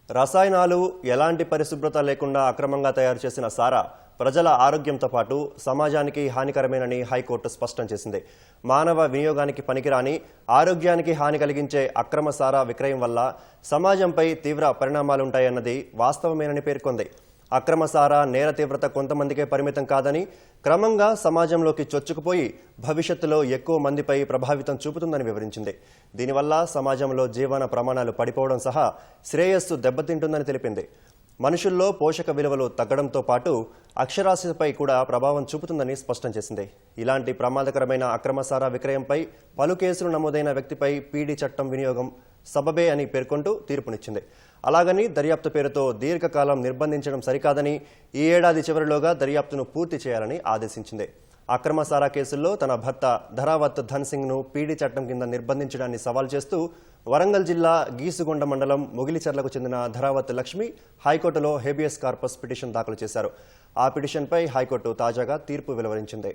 రసాయనాలు ఎలాంటి పరిశుభ్రత లేకుండా అక్రమంగా తయారు చేసిన సారా ప్రజల ఆరోగ్యంతో పాటు సమాజానికి హానికరమేనని హైకోర్టు స్పష్టం చేసింది. మానవ వినియోగానికి పనికిరాని, ఆరోగ్యానికి హాని కలిగించే అక్రమ సారా విక్రయం వల్ల సమాజంపై తీవ్ర పరిణామాలుంటాయన్నది వాస్తవమేనని పేర్కొంది. అక్రమ సారా నేర తీవ్రత కొంతమందికే పరిమితం కాదని, క్రమంగా సమాజంలోకి చొచ్చుకుపోయి భవిష్యత్తులో ఎక్కువ మందిపై ప్రభావితం చూపుతుందని వివరించింది. దీనివల్ల సమాజంలో జీవన ప్రమాణాలు పడిపోవడం సహా శ్రేయస్సు దెబ్బతింటుందని తెలిపింది. మనుషుల్లో పోషక విలువలు తగ్గడంతో పాటు అక్షరాస్యతపై కూడా ప్రభావం చూపుతుందని స్పష్టం చేసింది. ఇలాంటి ప్రమాదకరమైన అక్రమ సారా విక్రయంపై పలు కేసులు నమోదైన వ్యక్తిపై పీడీ చట్టం వినియోగం సబబే అని పేర్కొంటూ తీర్పునిచ్చింది. అలాగని దర్యాప్తు పేరుతో దీర్ఘకాలం నిర్బంధించడం సరికాదని, ఈ ఏడాది చివరిలోగా దర్యాప్తును పూర్తి చేయాలని ఆదేశించింది. అక్రమ సారా కేసుల్లో తన భర్త ధరావత్ ధన్ సింగ్ ను పీడీ చట్టం కింద నిర్బంధించడాన్ని సవాల్ చేస్తూ వరంగల్ జిల్లా గీసుగొండ మండలం మొగిలిచర్లకు చెందిన ధరావత్ లక్ష్మి హైకోర్టులో హేబియస్ కార్పస్ పిటిషన్ దాఖలు చేశారు. ఆ పిటిషన్పై హైకోర్టు తాజాగా తీర్పు వెలువరించింది.